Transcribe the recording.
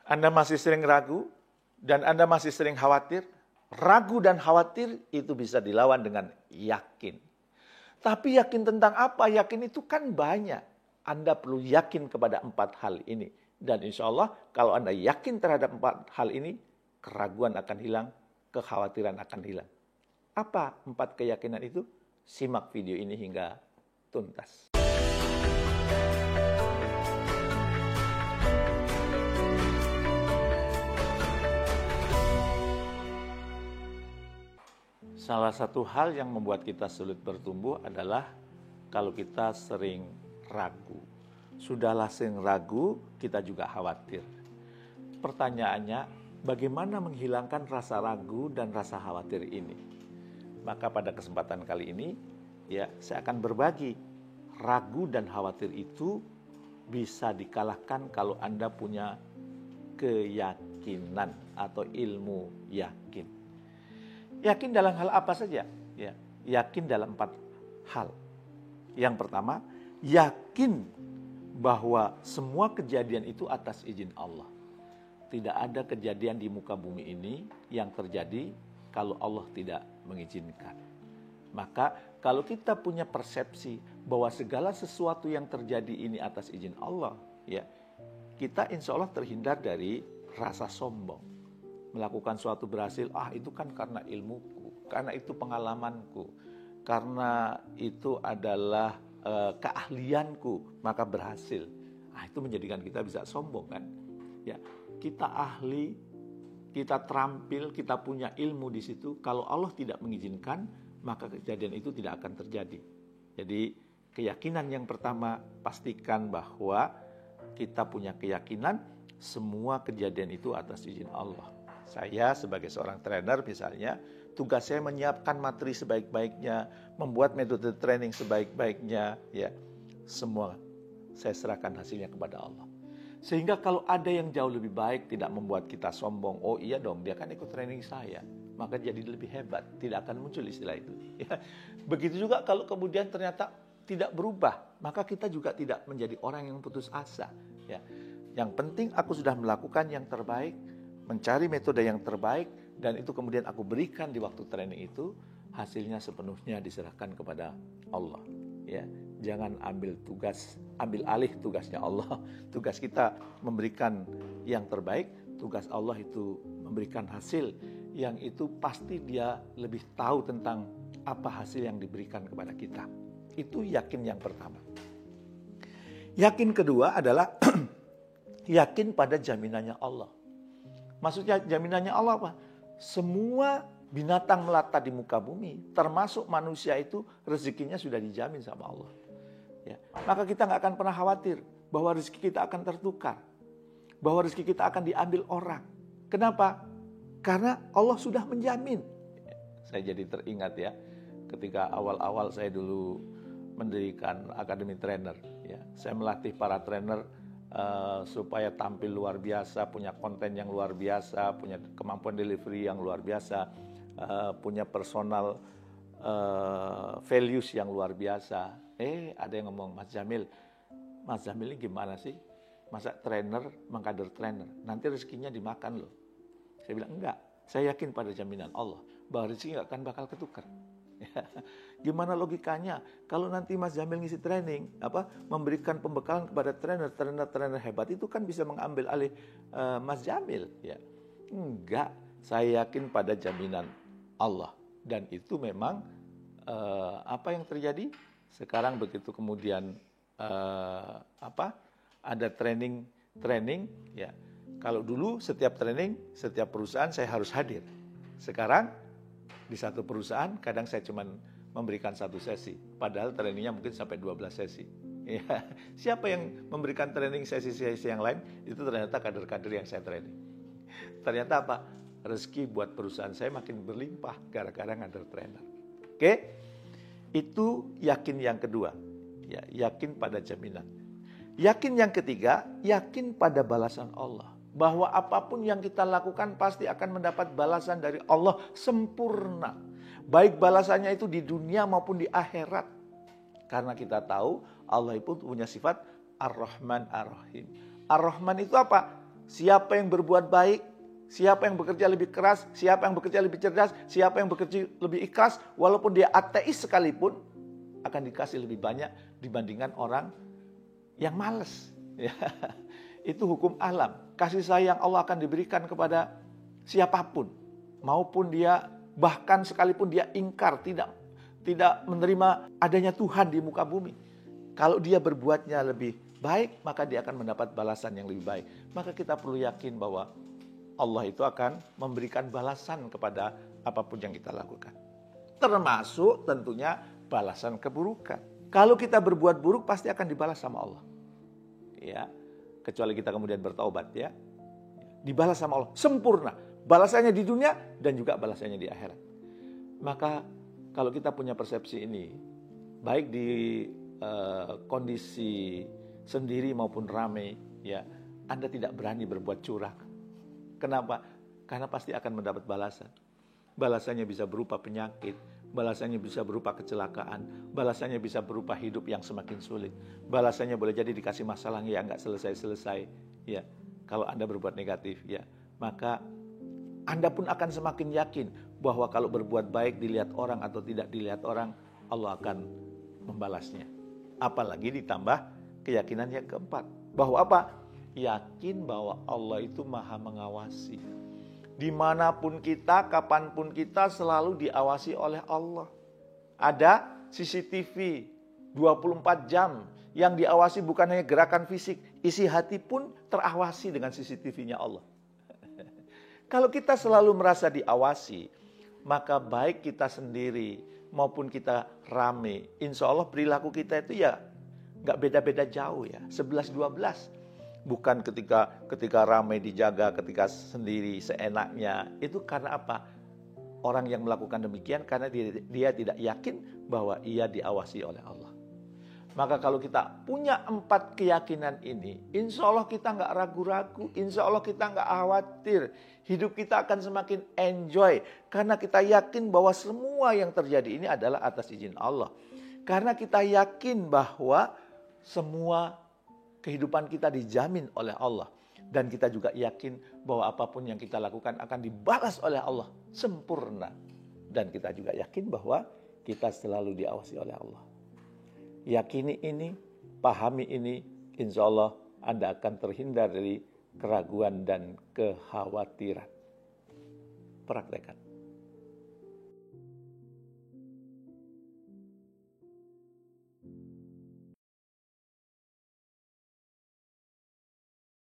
Anda masih sering ragu dan Anda masih sering khawatir. Ragu dan khawatir itu bisa dilawan dengan yakin. Tapi yakin tentang apa? Yakin itu kan banyak. Anda perlu yakin kepada 4 hal ini. Dan insya Allah kalau Anda yakin terhadap 4 hal ini, keraguan akan hilang, kekhawatiran akan hilang. Apa 4 keyakinan itu? Simak video ini hingga tuntas. Salah satu hal yang membuat kita sulit bertumbuh adalah kalau kita sering ragu. Sudahlah sering ragu, kita juga khawatir. Pertanyaannya, bagaimana menghilangkan rasa ragu dan rasa khawatir ini? Maka pada kesempatan kali ini, saya akan berbagi. Ragu dan khawatir itu bisa dikalahkan kalau Anda punya keyakinan atau ilmu yakin. Yakin dalam hal apa saja? Yakin dalam 4 hal. Yang pertama, yakin bahwa semua kejadian itu atas izin Allah. Tidak ada kejadian di muka bumi ini yang terjadi kalau Allah tidak mengizinkan. Maka kalau kita punya persepsi bahwa segala sesuatu yang terjadi ini atas izin Allah, kita insya Allah terhindar dari rasa sombong. Melakukan suatu berhasil, itu kan karena ilmuku, karena itu pengalamanku, karena itu adalah keahlianku, maka berhasil. Itu menjadikan kita bisa sombong kan? Kita ahli, kita terampil, kita punya ilmu di situ. Kalau Allah tidak mengizinkan, maka kejadian itu tidak akan terjadi. Jadi keyakinan yang pertama, pastikan bahwa kita punya keyakinan semua kejadian itu atas izin Allah. Saya sebagai seorang trainer misalnya, tugas saya menyiapkan materi sebaik-baiknya, membuat metode training sebaik-baiknya, semua saya serahkan hasilnya kepada Allah. Sehingga kalau ada yang jauh lebih baik, tidak membuat kita sombong. Oh iya dong, dia kan ikut training saya, maka jadi lebih hebat. Tidak akan muncul istilah itu. Begitu juga kalau kemudian ternyata tidak berubah, maka kita juga tidak menjadi orang yang putus asa. Yang penting aku sudah melakukan yang terbaik, mencari metode yang terbaik, dan itu kemudian aku berikan di waktu training itu, hasilnya sepenuhnya diserahkan kepada Allah. Jangan ambil alih tugasnya Allah. Tugas kita memberikan yang terbaik, tugas Allah itu memberikan hasil yang itu pasti dia lebih tahu tentang apa hasil yang diberikan kepada kita. Itu yakin yang pertama. Yakin kedua adalah yakin pada jaminannya Allah. Maksudnya jaminannya Allah apa? Semua binatang melata di muka bumi, termasuk manusia itu rezekinya sudah dijamin sama Allah. Maka kita nggak akan pernah khawatir bahwa rezeki kita akan tertukar, bahwa rezeki kita akan diambil orang. Kenapa? Karena Allah sudah menjamin. Saya jadi teringat ketika awal-awal saya dulu mendirikan Akademi Trainer. Saya melatih para trainer supaya tampil luar biasa, punya konten yang luar biasa, punya kemampuan delivery yang luar biasa, punya personal values yang luar biasa. Ada yang ngomong, Mas Jamil ini gimana sih? Masa trainer mengkader trainer? Nanti rezekinya dimakan loh. Saya bilang, enggak. Saya yakin pada jaminan Allah bahwa rezeki nggak akan bakal ketukar. Gimana logikanya kalau nanti Mas Jamil ngisi training, memberikan pembekalan kepada trainer hebat itu kan bisa mengambil alih Mas Jamil, Enggak, saya yakin pada jaminan Allah, dan itu memang apa yang terjadi sekarang. Begitu kemudian ada training, kalau dulu setiap training, setiap perusahaan saya harus hadir. Sekarang di satu perusahaan kadang saya cuma memberikan 1 sesi, padahal trainingnya mungkin sampai 12 sesi. Siapa yang memberikan training sesi-sesi yang lain? Itu ternyata kader-kader yang saya training. Ternyata apa? Rezeki buat perusahaan saya makin berlimpah gara-gara ngader trainer. Oke? Itu yakin yang kedua. Yakin pada jaminan. Yakin yang ketiga, yakin pada balasan Allah. Bahwa apapun yang kita lakukan pasti akan mendapat balasan dari Allah sempurna. Baik balasannya itu di dunia maupun di akhirat. Karena kita tahu Allah itu punya sifat Ar-Rahman Ar-Rahim. Ar-Rahman itu apa? siapa yang berbuat baik, siapa yang bekerja lebih keras, siapa yang bekerja lebih cerdas, siapa yang bekerja lebih ikhlas, walaupun dia ateis sekalipun, akan dikasih lebih banyak dibandingkan orang yang malas. Ya. Itu hukum alam. Kasih sayang Allah akan diberikan kepada siapapun. Maupun dia, bahkan sekalipun dia ingkar, tidak menerima adanya Tuhan di muka bumi. Kalau dia berbuatnya lebih baik, maka dia akan mendapat balasan yang lebih baik. Maka kita perlu yakin bahwa Allah itu akan memberikan balasan kepada apapun yang kita lakukan. Termasuk tentunya balasan keburukan. Kalau kita berbuat buruk pasti akan dibalas sama Allah. Ya, kecuali kita kemudian bertaubat ya. Dibalas sama Allah sempurna. Balasannya di dunia dan juga balasannya di akhirat. Maka kalau kita punya persepsi ini, baik di kondisi sendiri maupun ramai, ya, Anda tidak berani berbuat curang. Kenapa? Karena pasti akan mendapat balasan. Balasannya bisa berupa penyakit, balasannya bisa berupa kecelakaan, balasannya bisa berupa hidup yang semakin sulit. Balasannya boleh jadi dikasih masalah yang nggak selesai-selesai. Ya, kalau Anda berbuat negatif, ya, maka Anda pun akan semakin yakin bahwa kalau berbuat baik dilihat orang atau tidak dilihat orang, Allah akan membalasnya. Apalagi ditambah keyakinan yang keempat, bahwa apa? Yakin bahwa Allah itu maha mengawasi. Dimanapun kita, kapanpun kita, selalu diawasi oleh Allah. Ada CCTV 24 jam yang diawasi bukan hanya gerakan fisik, isi hati pun terawasi dengan CCTV-nya Allah. Kalau kita selalu merasa diawasi, maka baik kita sendiri maupun kita rame, insya Allah perilaku kita itu ya nggak beda-beda jauh ya, 11-12. Bukan ketika ramai dijaga, ketika sendiri seenaknya. Itu karena apa? Orang yang melakukan demikian karena dia tidak yakin bahwa ia diawasi oleh Allah. Maka kalau kita punya 4 keyakinan ini, insya Allah kita nggak ragu-ragu, insya Allah kita nggak khawatir. Hidup kita akan semakin enjoy. Karena kita yakin bahwa semua yang terjadi ini adalah atas izin Allah. Karena kita yakin bahwa semua kehidupan kita dijamin oleh Allah. Dan kita juga yakin bahwa apapun yang kita lakukan akan dibalas oleh Allah sempurna. Dan kita juga yakin bahwa kita selalu diawasi oleh Allah. Yakini ini, pahami ini, insya Allah Anda akan terhindar dari keraguan dan kekhawatiran. Praktekkan.